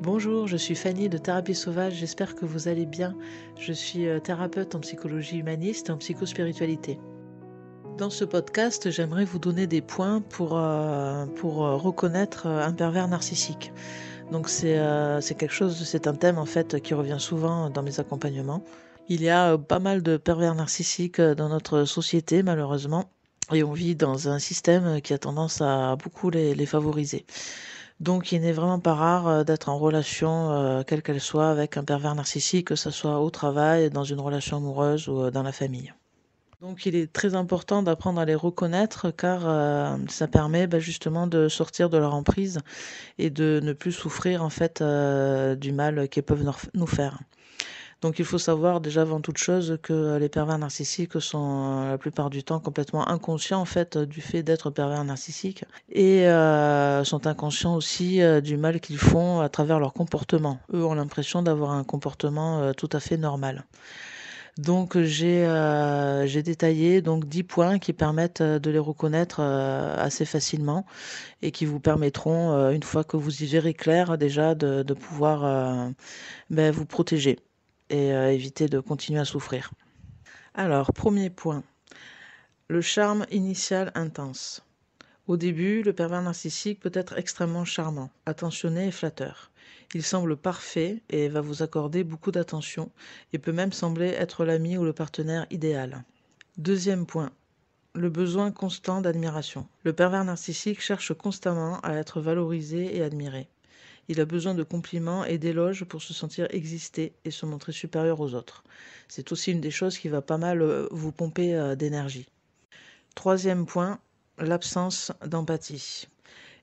Bonjour, je suis Fanny de Thérapie Sauvage, j'espère que vous allez bien. Je suis thérapeute en psychologie humaniste et en psychospiritualité. Dans ce podcast, j'aimerais vous donner des points pour reconnaître un pervers narcissique. Donc c'est un thème en fait qui revient souvent dans mes accompagnements. Il y a pas mal de pervers narcissiques dans notre société malheureusement et on vit dans un système qui a tendance à beaucoup les favoriser. Donc il n'est vraiment pas rare d'être en relation, quelle qu'elle soit, avec un pervers narcissique, que ce soit au travail, dans une relation amoureuse ou dans la famille. Donc il est très important d'apprendre à les reconnaître car ça permet justement de sortir de leur emprise et de ne plus souffrir en fait du mal qu'ils peuvent nous faire. Donc il faut savoir déjà avant toute chose que les pervers narcissiques sont la plupart du temps complètement inconscients en fait du fait d'être pervers narcissiques et sont inconscients aussi du mal qu'ils font à travers leur comportement. Eux ont l'impression d'avoir un comportement tout à fait normal. Donc j'ai détaillé donc 10 points qui permettent de les reconnaître assez facilement et qui vous permettront, une fois que vous y verrez clair déjà, de pouvoir vous protéger et éviter de continuer à souffrir. Alors, premier point, le charme initial intense. Au début, le pervers narcissique peut être extrêmement charmant, attentionné et flatteur. Il semble parfait et va vous accorder beaucoup d'attention et peut même sembler être l'ami ou le partenaire idéal. Deuxième point, le besoin constant d'admiration. Le pervers narcissique cherche constamment à être valorisé et admiré. Il a besoin de compliments et d'éloges pour se sentir exister et se montrer supérieur aux autres. C'est aussi une des choses qui va pas mal vous pomper d'énergie. Troisième point, l'absence d'empathie.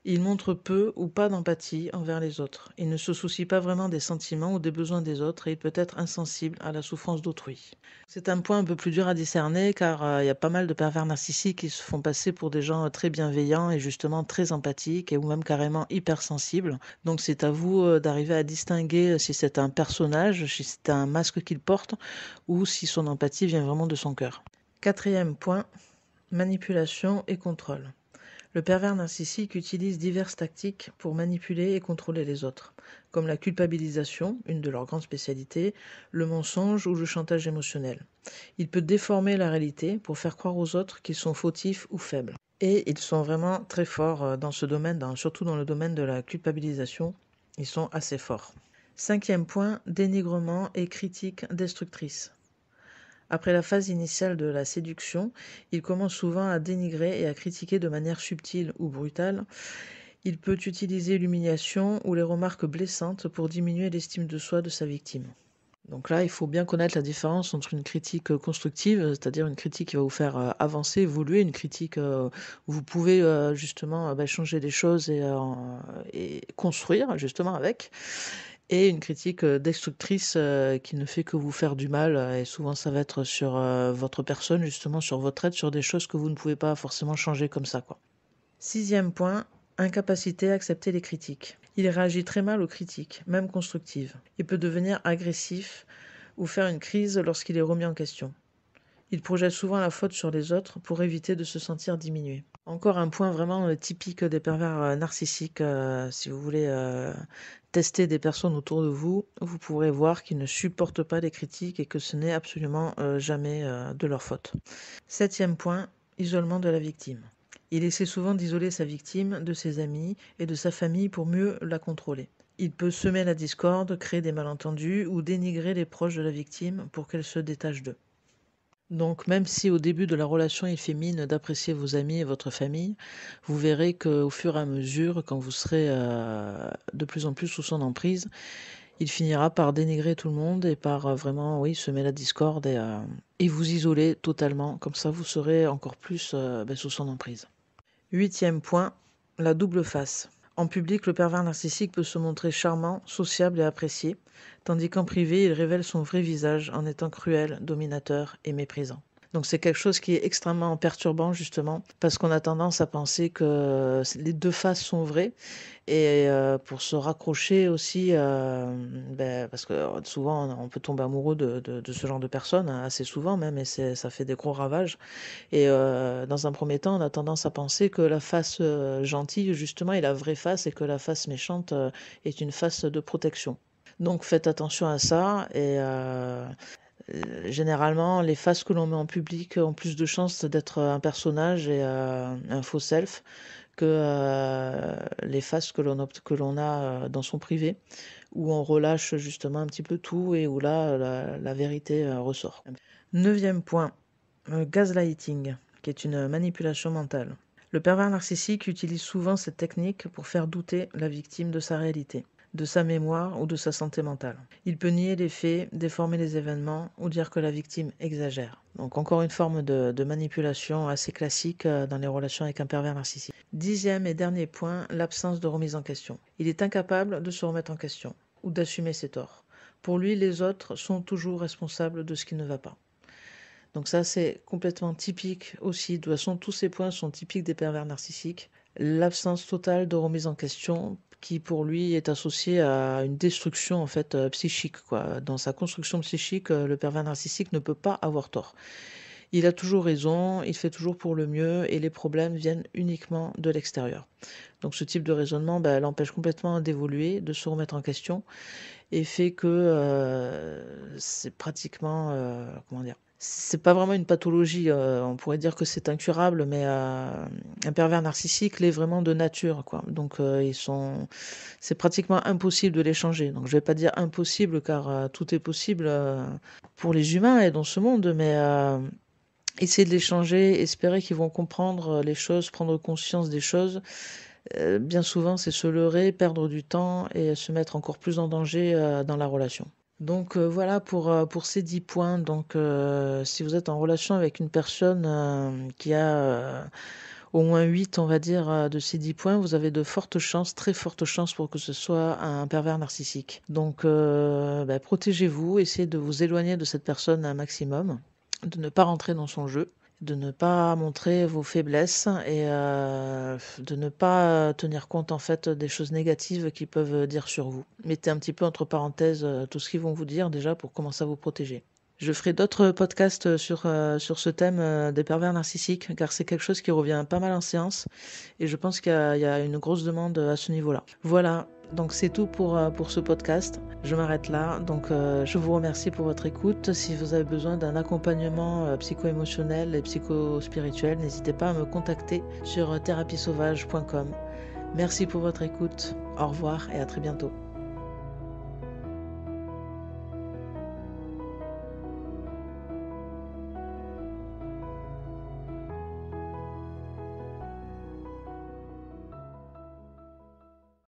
Il montre peu ou pas d'empathie envers les autres. Il ne se soucie pas vraiment des sentiments ou des besoins des autres et il peut être insensible à la souffrance d'autrui. C'est un point un peu plus dur à discerner car il y a pas mal de pervers narcissiques qui se font passer pour des gens très bienveillants et justement très empathiques et ou même carrément hypersensibles. Donc c'est à vous d'arriver à distinguer si c'est un personnage, si c'est un masque qu'il porte ou si son empathie vient vraiment de son cœur. Quatrième point, manipulation et contrôle. Le pervers narcissique utilise diverses tactiques pour manipuler et contrôler les autres, comme la culpabilisation, une de leurs grandes spécialités, le mensonge ou le chantage émotionnel. Il peut déformer la réalité pour faire croire aux autres qu'ils sont fautifs ou faibles. Et ils sont vraiment très forts dans ce domaine, surtout dans le domaine de la culpabilisation, ils sont assez forts. Cinquième point, dénigrement et critique destructrice. Après la phase initiale de la séduction, il commence souvent à dénigrer et à critiquer de manière subtile ou brutale. Il peut utiliser l'humiliation ou les remarques blessantes pour diminuer l'estime de soi de sa victime. Donc là, il faut bien connaître la différence entre une critique constructive, c'est-à-dire une critique qui va vous faire avancer, évoluer, une critique où vous pouvez justement changer les choses et construire justement avec, et une critique destructrice qui ne fait que vous faire du mal. Et souvent, ça va être sur votre personne, justement, sur votre aide, sur des choses que vous ne pouvez pas forcément changer comme ça, quoi. Sixième point, incapacité à accepter les critiques. Il réagit très mal aux critiques, même constructives. Il peut devenir agressif ou faire une crise lorsqu'il est remis en question. Il projette souvent la faute sur les autres pour éviter de se sentir diminué. Encore un point vraiment typique des pervers narcissiques. Si vous voulez tester des personnes autour de vous, vous pourrez voir qu'ils ne supportent pas les critiques et que ce n'est absolument jamais de leur faute. Septième point, isolement de la victime. Il essaie souvent d'isoler sa victime de ses amis et de sa famille pour mieux la contrôler. Il peut semer la discorde, créer des malentendus ou dénigrer les proches de la victime pour qu'elle se détache d'eux. Donc même si au début de la relation il fait mine d'apprécier vos amis et votre famille, vous verrez qu'au fur et à mesure, quand vous serez de plus en plus sous son emprise, il finira par dénigrer tout le monde et par vraiment, oui, semer la discorde et vous isoler totalement. Comme ça, vous serez encore plus sous son emprise. Huitième point, la double face. En public, le pervers narcissique peut se montrer charmant, sociable et apprécié, tandis qu'en privé, il révèle son vrai visage en étant cruel, dominateur et méprisant. Donc c'est quelque chose qui est extrêmement perturbant justement parce qu'on a tendance à penser que les deux faces sont vraies et pour se raccrocher aussi, parce que souvent on peut tomber amoureux de ce genre de personnes, hein, assez souvent même et ça fait des gros ravages et dans un premier temps, on a tendance à penser que la face, gentille justement est la vraie face et que la face méchante, est une face de protection. Donc faites attention à ça et généralement, les faces que l'on met en public ont plus de chances d'être un personnage et un faux self que les faces que l'on a dans son privé, où on relâche justement un petit peu tout et où là, la vérité ressort. 9e point, gaslighting, qui est une manipulation mentale. Le pervers narcissique utilise souvent cette technique pour faire douter la victime de sa réalité, de sa mémoire ou de sa santé mentale. Il peut nier les faits, déformer les événements ou dire que la victime exagère. Donc encore une forme de manipulation assez classique dans les relations avec un pervers narcissique. 10e et dernier point, l'absence de remise en question. Il est incapable de se remettre en question ou d'assumer ses torts. Pour lui, les autres sont toujours responsables de ce qui ne va pas. Donc ça, c'est complètement typique aussi. De toute façon, tous ces points sont typiques des pervers narcissiques. L'absence totale de remise en question qui, pour lui, est associée à une destruction en fait psychique, quoi. Dans sa construction psychique, le pervers narcissique ne peut pas avoir tort. Il a toujours raison, il fait toujours pour le mieux et les problèmes viennent uniquement de l'extérieur. Donc ce type de raisonnement l'empêche complètement d'évoluer, de se remettre en question et fait que c'est pratiquement, comment dire, c'est pas vraiment une pathologie, on pourrait dire que c'est incurable, mais un pervers narcissique l'est vraiment de nature, quoi. Donc c'est pratiquement impossible de les changer. Donc je vais pas dire impossible car tout est possible pour les humains et dans ce monde, mais essayer de les changer, espérer qu'ils vont comprendre les choses, prendre conscience des choses. Bien souvent, c'est se leurrer, perdre du temps et se mettre encore plus en danger dans la relation. Donc voilà pour ces 10 points. Donc si vous êtes en relation avec une personne qui a au moins 8, on va dire, de ces 10 points, vous avez de fortes chances, très fortes chances pour que ce soit un pervers narcissique. Donc protégez-vous, essayez de vous éloigner de cette personne un maximum, de ne pas rentrer dans son jeu, de ne pas montrer vos faiblesses et de ne pas tenir compte en fait des choses négatives qu'ils peuvent dire sur vous. Mettez un petit peu entre parenthèses tout ce qu'ils vont vous dire déjà pour commencer à vous protéger. Je ferai d'autres podcasts sur ce thème des pervers narcissiques car c'est quelque chose qui revient pas mal en séance et je pense qu'il y a une grosse demande à ce niveau-là. Voilà, donc c'est tout pour ce podcast. Je m'arrête là. Donc je vous remercie pour votre écoute. Si vous avez besoin d'un accompagnement psycho-émotionnel et psycho-spirituel, n'hésitez pas à me contacter sur therapiesauvage.com. Merci pour votre écoute. Au revoir et à très bientôt.